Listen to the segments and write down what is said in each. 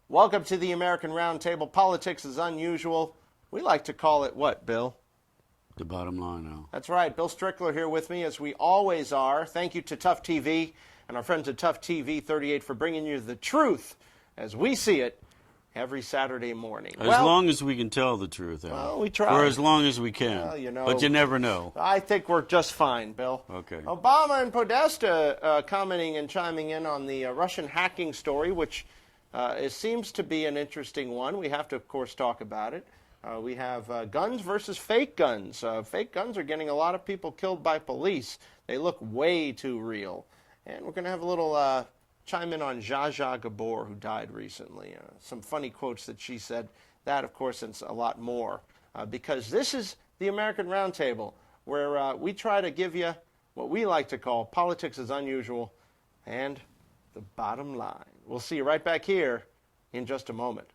Welcome to the American Roundtable. Politics is unusual. We like to call it what, Bill? The bottom line now. That's right. Bill Strickler here with me, as we always are. Thank you to Tough TV and our friends at Tough TV 38 for bringing you the truth as we see it every Saturday morning. As long as we can tell the truth, Al. Well, we try. For as long as we can. Well, but you never know. I think we're just fine, Bill. Okay. Obama and Podesta commenting and chiming in on the Russian hacking story, which it seems to be an interesting one. We have to, of course, talk about it. We have guns versus fake guns. Fake guns are getting a lot of people killed by police. They look way too real. And we're going to have a little chime in on Zsa Zsa Gabor, who died recently. Some funny quotes that she said. That, of course, and a lot more. Because this is the American Roundtable, where we try to give you what we like to call politics is unusual and the bottom line. We'll see you right back here in just a moment.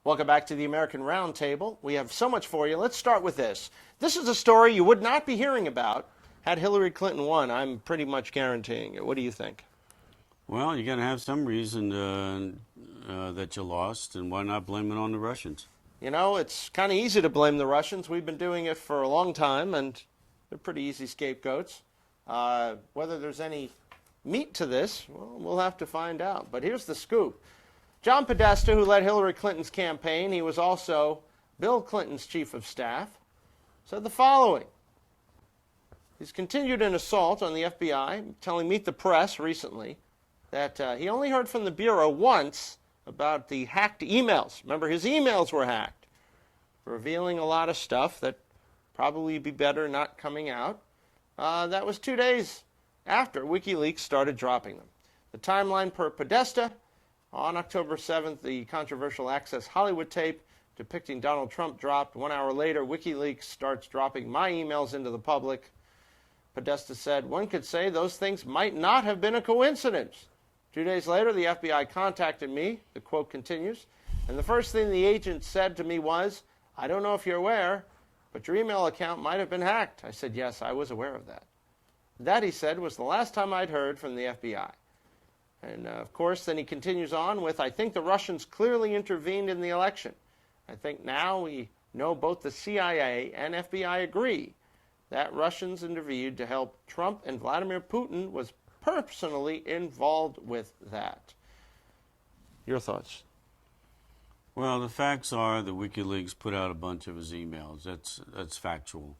Welcome back to the American Roundtable. We have so much for you. Let's start with this. This is a story you would not be hearing about had Hillary Clinton won. I'm pretty much guaranteeing it. What do you think? Well, you're going to have some reason that you lost, and why not blame it on the Russians? You know, it's kind of easy to blame the Russians. We've been doing it for a long time, and they're pretty easy scapegoats. Whether there's any meat to this, well, we'll have to find out. But here's the scoop. John Podesta, who led Hillary Clinton's campaign, he was also Bill Clinton's chief of staff, said the following. He's continued an assault on the FBI, telling Meet the Press recently that he only heard from the Bureau once about the hacked emails. Remember, his emails were hacked, revealing a lot of stuff that probably be better not coming out. That was 2 days after WikiLeaks started dropping them. The timeline per Podesta: on October 7th, the controversial Access Hollywood tape depicting Donald Trump dropped. 1 hour later, WikiLeaks starts dropping my emails into the public. Podesta said, one could say those things might not have been a coincidence. 2 days later, the FBI contacted me, the quote continues, and the first thing the agent said to me was, I don't know if you're aware, but your email account might have been hacked. I said, yes, I was aware of that. That, he said, was the last time I'd heard from the FBI. And, of course, then he continues on with, I think the Russians clearly intervened in the election. I think now we know both the CIA and FBI agree that Russians intervened to help Trump, and Vladimir Putin was personally involved with that. Your thoughts? Well, the facts are that WikiLeaks put out a bunch of his emails. That's factual.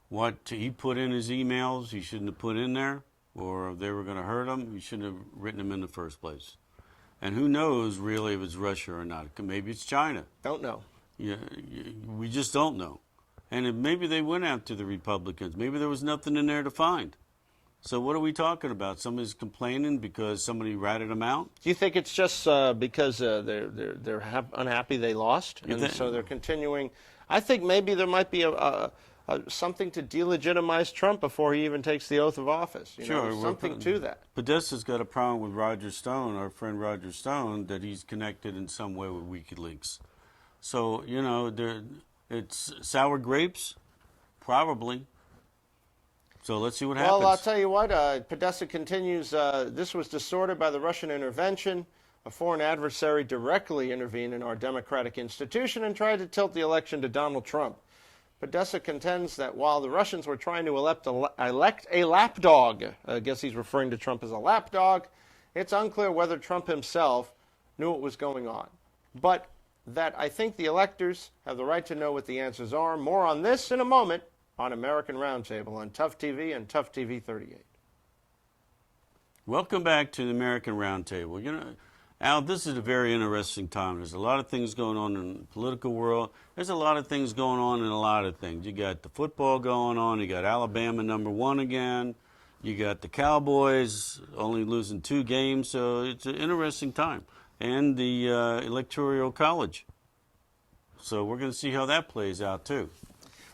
What he put in his emails he shouldn't have put in there, or if they were going to hurt him, he shouldn't have written them in the first place. And who knows really if it's Russia or not. Maybe it's China. Don't know. Yeah, we just don't know. And maybe they went after the Republicans. Maybe there was nothing in there to find. So what are we talking about? Somebody's complaining because somebody ratted them out? Do you think it's just because they're unhappy they lost, and so they're continuing? I think maybe there might be something to delegitimize Trump before he even takes the oath of office. Sure, something to that. Podesta's got a problem with Roger Stone, our friend Roger Stone, that he's connected in some way with WikiLeaks. So, it's sour grapes? Probably. So let's see what happens. Well, I'll tell you what, Podesta continues, this was distorted by the Russian intervention. A foreign adversary directly intervened in our democratic institution and tried to tilt the election to Donald Trump. Podesta contends that while the Russians were trying to elect a lapdog, I guess he's referring to Trump as a lapdog, it's unclear whether Trump himself knew what was going on. But that I think the electors have the right to know what the answers are. More on this in a moment on American Roundtable on Tough TV and Tough TV 38. Welcome back to the American Roundtable. Al, this is a very interesting time. There's a lot of things going on in the political world. There's a lot of things going on in a lot of things. You got the football going on. You got Alabama #1 again. You got the Cowboys only losing 2 games. So it's an interesting time. And the Electoral College. So we're going to see how that plays out, too.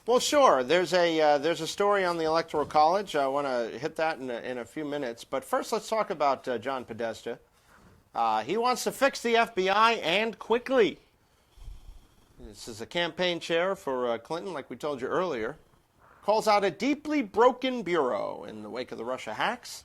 Well, sure. There's a story on the Electoral College. I want to hit that in a few minutes. But first, let's talk about John Podesta. He wants to fix the FBI and quickly. This is a campaign chair for Clinton, like we told you earlier. calls out a deeply broken bureau in the wake of the Russia hacks.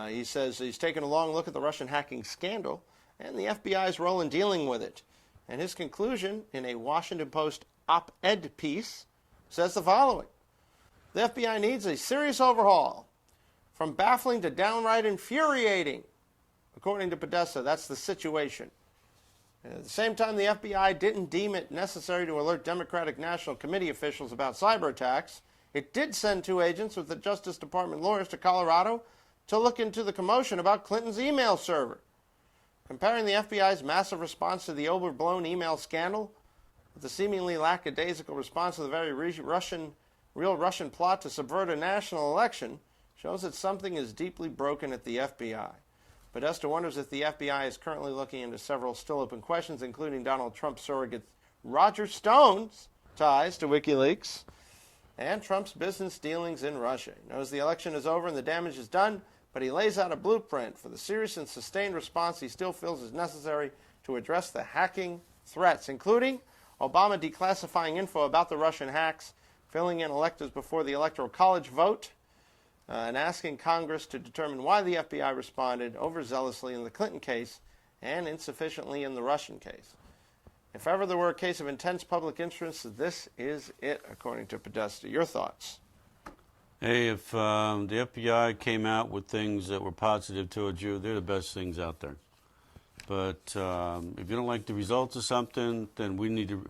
He says he's taken a long look at the Russian hacking scandal and the FBI's role in dealing with it. And his conclusion in a Washington Post op-ed piece says the following. The FBI needs a serious overhaul, from baffling to downright infuriating. According to Podesta, that's the situation. At the same time, the FBI didn't deem it necessary to alert Democratic National Committee officials about cyber attacks. It did send 2 agents with the Justice Department lawyers to Colorado to look into the commotion about Clinton's email server. Comparing the FBI's massive response to the overblown email scandal with the seemingly lackadaisical response to the very real Russian plot to subvert a national election shows that something is deeply broken at the FBI. Podesta wonders if the FBI is currently looking into several still open questions, including Donald Trump surrogate Roger Stone's ties to WikiLeaks and Trump's business dealings in Russia. He knows the election is over and the damage is done, but he lays out a blueprint for the serious and sustained response he still feels is necessary to address the hacking threats, including Obama declassifying info about the Russian hacks, filling in electors before the Electoral College vote, and asking Congress to determine why the FBI responded overzealously in the Clinton case and insufficiently in the Russian case. If ever there were a case of intense public interest, this is it, according to Podesta. Your thoughts? Hey, if the FBI came out with things that were positive towards you, they're the best things out there. But if you don't like the results of something, then we need to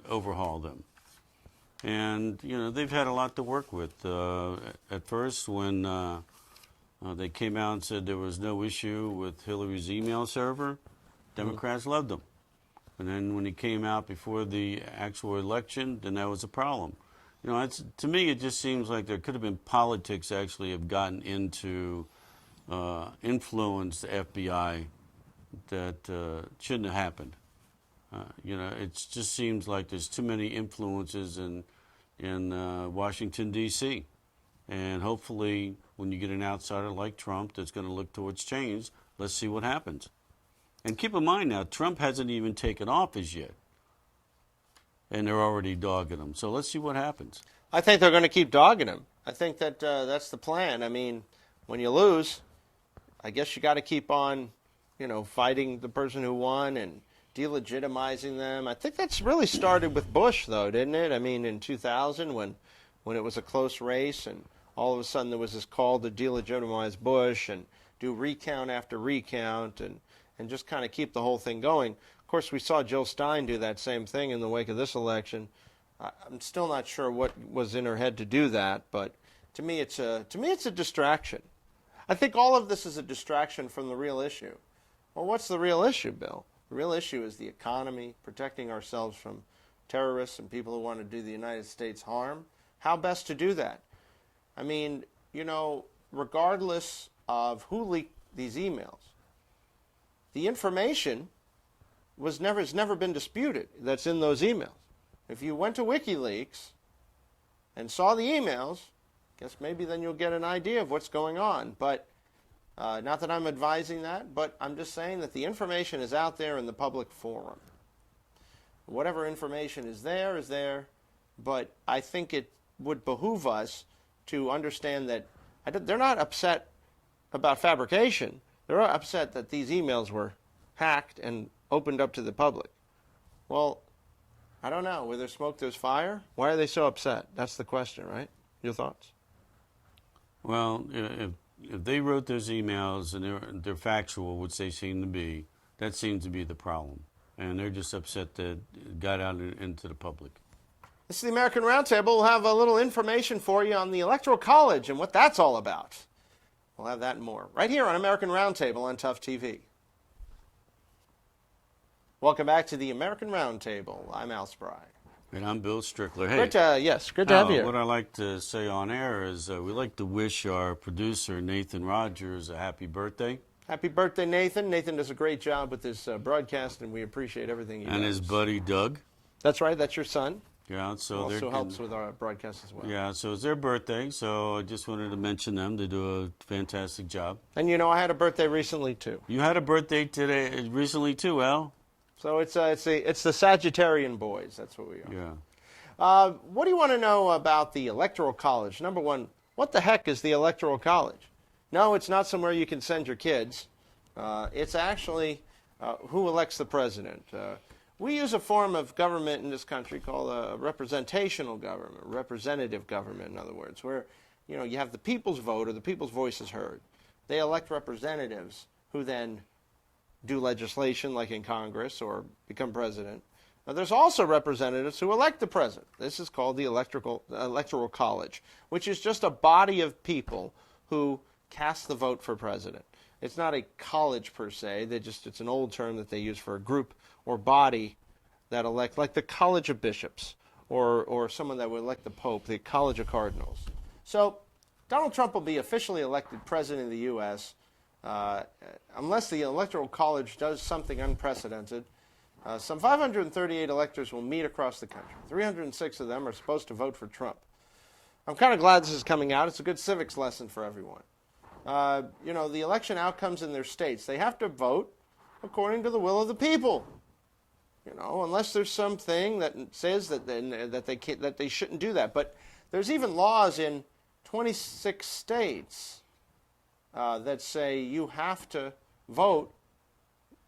overhaul them. And, you know, they've had a lot to work with. At first, when they came out and said there was no issue with Hillary's email server, Democrats loved them. And then when he came out before the actual election, then that was a problem. You know, to me, it just seems like there could have been politics actually have gotten into influence the FBI that shouldn't have happened. You know, it just seems like there's too many influences in Washington, D.C. And hopefully, when you get an outsider like Trump that's going to look towards change, let's see what happens. And keep in mind now, Trump hasn't even taken office yet. And they're already dogging him. So let's see what happens. I think they're going to keep dogging him. I think that that's the plan. I mean, when you lose, I guess you got to keep on, you know, fighting the person who won and delegitimizing them. I think that's really started with Bush, though, didn't it? I mean, in 2000, when it was a close race, and all of a sudden there was this call to delegitimize Bush and do recount after recount and just kind of keep the whole thing going. Of course, we saw Jill Stein do that same thing in the wake of this election. I'm still not sure what was in her head to do that, but to me it's a distraction. I think all of this is a distraction from the real issue. Well, what's the real issue, Bill? The real issue is the economy, protecting ourselves from terrorists and people who want to do the United States harm. How best to do that? I mean, you know, regardless of who leaked these emails, the information has never been disputed that's in those emails. If you went to WikiLeaks and saw the emails, I guess maybe then you'll get an idea of what's going on. But not that I'm advising that, but I'm just saying that the information is out there in the public forum. Whatever information is there, but I think it would behoove us to understand that they're not upset about fabrication. They're upset that these emails were hacked and opened up to the public. Well, I don't know. Where there's smoke, there's fire. Why are they so upset? That's the question, right? Your thoughts? Well, if they wrote those emails and they're factual, which they seem to be, that seems to be the problem. And they're just upset that it got out into the public. This is the American Roundtable. We'll have a little information for you on the Electoral College and what that's all about. We'll have that and more right here on American Roundtable on Tough TV. Welcome back to the American Roundtable. I'm Al Spry. And I'm Bill Strickler. Hey, Great to have you here. What I like to say on air is we like to wish our producer, Nathan Rogers, a happy birthday. Happy birthday, Nathan. Nathan does a great job with this broadcast, and we appreciate everything he does. And his buddy, Doug. That's right. That's your son. Yeah, so also helps with our broadcast as well. Yeah, so it's their birthday, so I just wanted to mention them. They do a fantastic job. And you know, I had a birthday recently too. You had a birthday recently too, Al? So it's the Sagittarian boys. That's what we are. Yeah. What do you want to know about the Electoral College? Number one, what the heck is the Electoral College? No, it's not somewhere you can send your kids. It's actually who elects the president. We use a form of government in this country called a representational government, representative government, in other words, where you have the people's vote or the people's voice is heard. They elect representatives who then do legislation like in Congress or become president. Now, there's also representatives who elect the president. This is called the Electoral College, which is just a body of people who cast the vote for president. It's not a college per se. It's an old term that they use for a group or body that elect, like the College of Bishops or someone that would elect the Pope, the College of Cardinals. So Donald Trump will be officially elected president of the U.S. Unless the Electoral College does something unprecedented. Some 538 electors will meet across the country. 306 of them are supposed to vote for Trump. I'm kind of glad this is coming out. It's a good civics lesson for everyone. The election outcomes in their states, they have to vote according to the will of the people. Unless there's something that says that they shouldn't do that. But there's even laws in 26 states that say you have to vote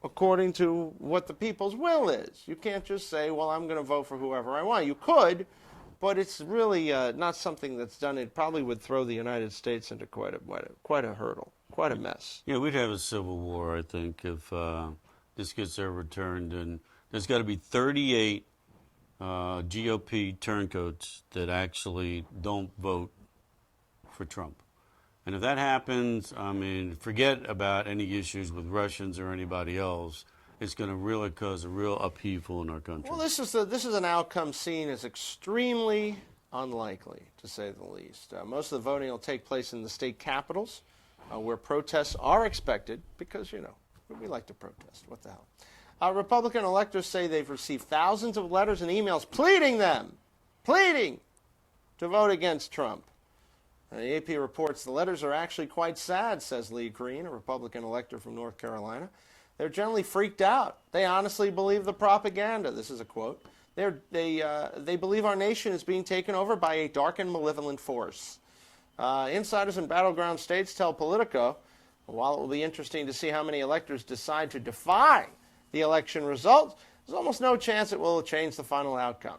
according to what the people's will is. You can't just say, well, I'm going to vote for whoever I want. You could, but it's really not something that's done. It probably would throw the United States into quite a hurdle, quite a mess. Yeah, we'd have a civil war, I think, if this gets overturned. And there's got to be 38 GOP turncoats that actually don't vote for Trump. And if that happens, I mean, forget about any issues with Russians or anybody else. It's going to really cause a real upheaval in our country. Well, this is an outcome seen as extremely unlikely, to say the least. Most of the voting will take place in the state capitals, where protests are expected, because, we like to protest. What the hell? Republican electors say they've received thousands of letters and emails pleading to vote against Trump. The AP reports the letters are actually quite sad, says Lee Green, a Republican elector from North Carolina. They're generally freaked out. They honestly believe the propaganda. This is a quote. They believe our nation is being taken over by a dark and malevolent force. Insiders in battleground states tell Politico, while it will be interesting to see how many electors decide to defy the election results, there's almost no chance it will change the final outcome.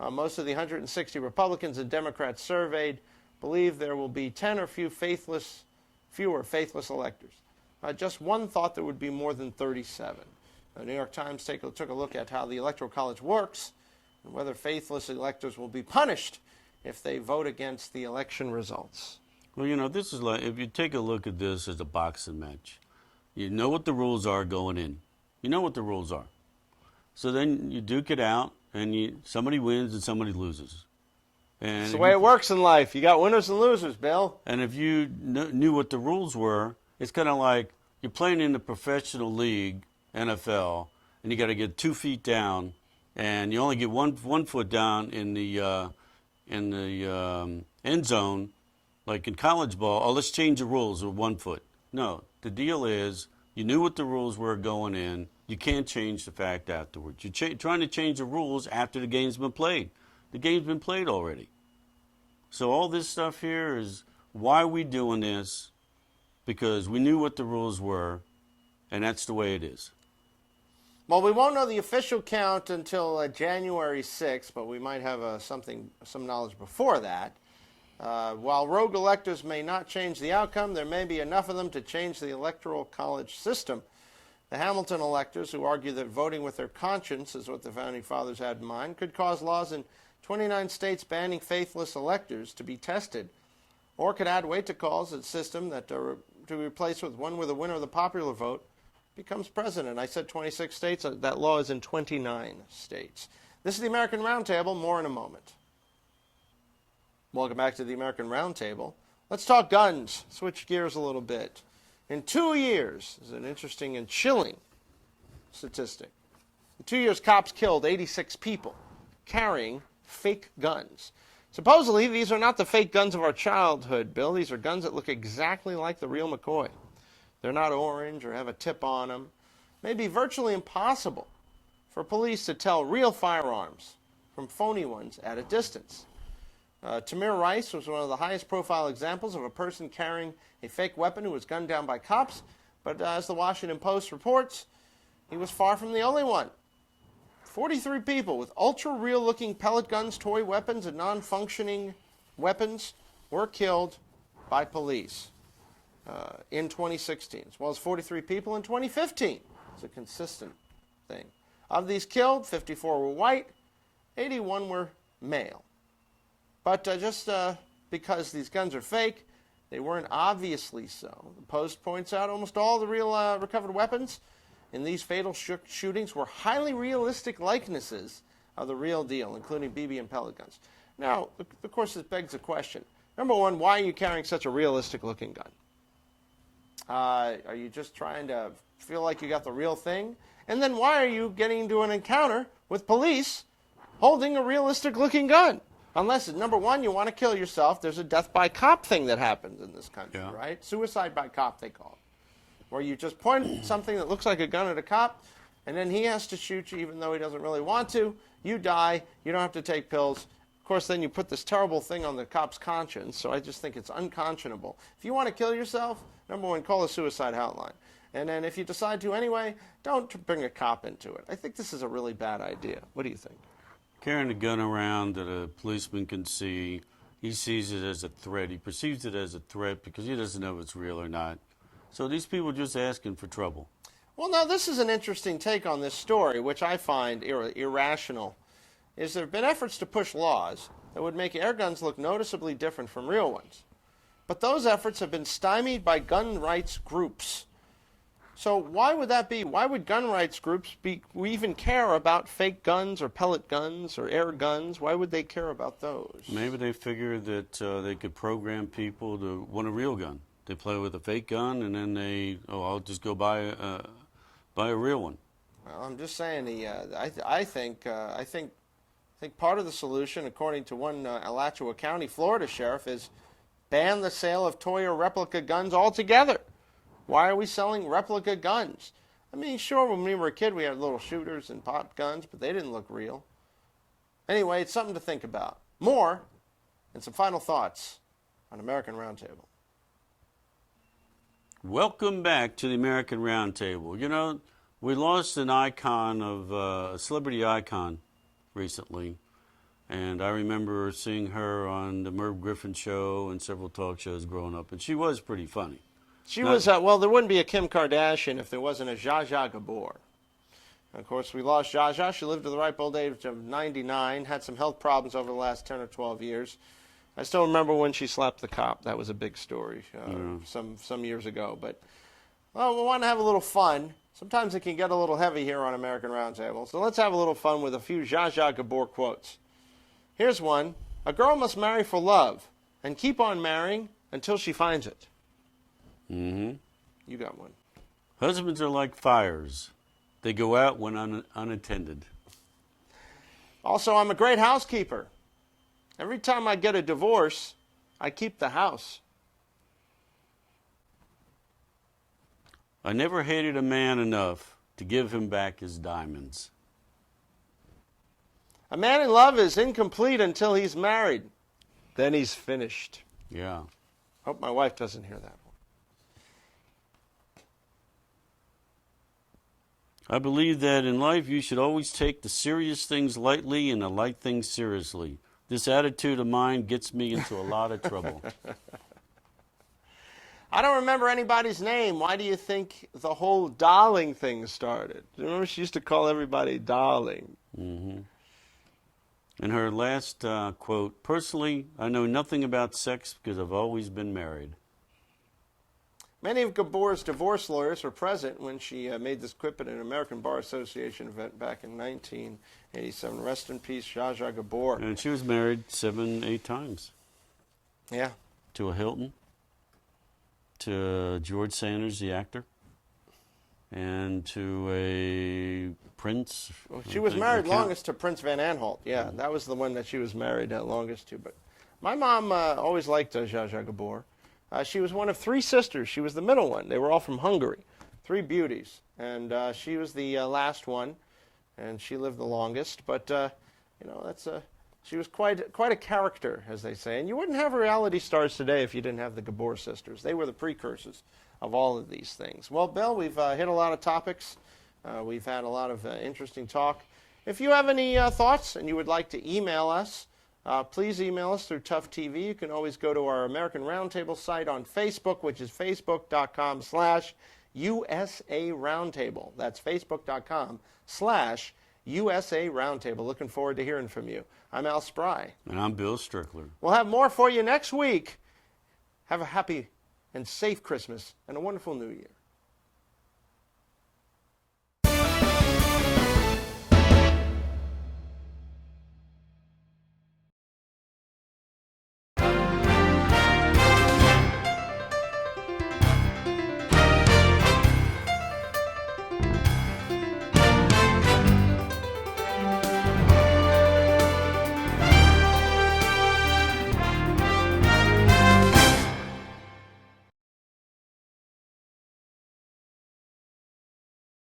Most of the 160 Republicans and Democrats surveyed believe there will be 10 or fewer faithless electors. Just one thought there would be more than 37. The New York Times took a look at how the Electoral College works and whether faithless electors will be punished if they vote against the election results. Well, this is like, if you take a look at this as a boxing match, you know what the rules are going in. You know what the rules are. So then you duke it out, and somebody wins and somebody loses. And it's the way it works in life. You got winners and losers, Bill. And if you knew what the rules were, it's kind of like you're playing in the professional league, NFL, and you got to get 2 feet down, and you only get one foot down in the end zone, like in college ball. Oh, let's change the rules with 1 foot. No, the deal is you knew what the rules were going in. You can't change the fact afterwards. You're trying to change the rules after the game's been played. The game's been played already. So all this stuff here is, why are we doing this? Because we knew what the rules were, and that's the way it is. Well, we won't know the official count until January 6th, but we might have some knowledge before that. While rogue electors may not change the outcome, there may be enough of them to change the Electoral College system. The Hamilton electors, who argue that voting with their conscience is what the Founding Fathers had in mind, could cause laws in 29 states banning faithless electors to be tested, or could add weight to calls that system that to replace with one where the winner of the popular vote becomes president. I said 26 states. That law is in 29 states. This is the American Roundtable. More in a moment. Welcome back to the American Roundtable. Let's talk guns. Switch gears a little bit. In 2 years, this is an interesting and chilling statistic. In 2 years, cops killed 86 people carrying fake guns. Supposedly, these are not the fake guns of our childhood, Bill. These are guns that look exactly like the real McCoy. They're not orange or have a tip on them. It may be virtually impossible for police to tell real firearms from phony ones at a distance. Tamir Rice was one of the highest profile examples of a person carrying a fake weapon who was gunned down by cops, but as the Washington Post reports, he was far from the only one. 43 people with ultra-real looking pellet guns, toy weapons, and non-functioning weapons were killed by police in 2016, as well as 43 people in 2015. It's a consistent thing. Of these killed, 54 were white, 81 were male. But just because these guns are fake, they weren't obviously so. The Post points out almost all the real recovered weapons in these fatal shootings were highly realistic likenesses of the real deal, including BB and pellet guns. Now, of course, this begs the question. Number one, why are you carrying such a realistic-looking gun? Are you just trying to feel like you got the real thing? And then why are you getting into an encounter with police holding a realistic-looking gun? Unless, number one, you want to kill yourself. There's a death by cop thing that happens in this country, right? Suicide by cop, they call it. Where you just point something that looks like a gun at a cop, and then he has to shoot you even though he doesn't really want to. You die. You don't have to take pills. Of course, then you put this terrible thing on the cop's conscience, so I just think it's unconscionable. If you want to kill yourself, number one, call a suicide hotline. And then if you decide to anyway, don't bring a cop into it. I think this is a really bad idea. What do you think? Carrying a gun around that a policeman can see, he sees it as a threat. He perceives it as a threat because he doesn't know if it's real or not. So these people are just asking for trouble. Well, now, this is an interesting take on this story, which I find irrational. Is there have been efforts to push laws that would make air guns look noticeably different from real ones. But those efforts have been stymied by gun rights groups. So why would that be? Why would gun rights groups even care about fake guns or pellet guns or air guns? Why would they care about those? Maybe they figure that they could program people to want a real gun. They play with a fake gun, and then I'll just go buy a real one. Well, I'm just saying. I think part of the solution, according to one Alachua County, Florida sheriff, is ban the sale of toy or replica guns altogether. Why are we selling replica guns? I mean, sure, when we were a kid, we had little shooters and pop guns, but they didn't look real. Anyway, it's something to think about. More, and some final thoughts on American Roundtable. Welcome back to the American Roundtable. You know, we lost an icon of a celebrity icon recently, and I remember seeing her on the Merv Griffin show and several talk shows growing up, and she was pretty funny. She was, well, there wouldn't be a Kim Kardashian if there wasn't a Zsa Zsa Gabor. Of course, we lost Zsa Zsa. She lived to the ripe old age of 99, had some health problems over the last 10 or 12 years. I still remember when she slapped the cop. That was a big story some years ago. But, well, we want to have a little fun. Sometimes it can get a little heavy here on American Roundtable. So let's have a little fun with a few Zsa Zsa Gabor quotes. Here's one. A girl must marry for love and keep on marrying until she finds it. Mm-hmm. You got one. Husbands are like fires. They go out when unattended. Also, I'm a great housekeeper. Every time I get a divorce, I keep the house. I never hated a man enough to give him back his diamonds. A man in love is incomplete until he's married. Then he's finished. Yeah. Hope my wife doesn't hear that one. I believe that in life you should always take the serious things lightly and the light things seriously. This attitude of mine gets me into a lot of trouble. I don't remember anybody's name. Why do you think the whole darling thing started? Do you remember she used to call everybody darling? Mm-hmm. And her last quote, personally, I know nothing about sex because I've always been married. Many of Gabor's divorce lawyers were present when she made this quip at an American Bar Association event back in 1987. Rest in peace, Zsa Zsa Gabor. And she was married 7-8 times. Yeah. To a Hilton, to George Sanders, the actor, and to a Prince. Well, she was married longest to Prince Van Aanholt. Yeah, that was the one that she was married longest to. But my mom always liked Zsa Zsa Gabor. She was one of 3 sisters. She was the middle one. They were all from Hungary, 3 beauties. And she was the last one, and she lived the longest. But she was quite a character, as they say. And you wouldn't have reality stars today if you didn't have the Gabor sisters. They were the precursors of all of these things. Well, Bill, we've hit a lot of topics. We've had a lot of interesting talk. If you have any thoughts and you would like to email us, please email us through Tough TV. You can always go to our American Roundtable site on Facebook, which is facebook.com/USA Roundtable. That's facebook.com/USA Roundtable. Looking forward to hearing from you. I'm Al Spry. And I'm Bill Strickler. We'll have more for you next week. Have a happy and safe Christmas and a wonderful New Year.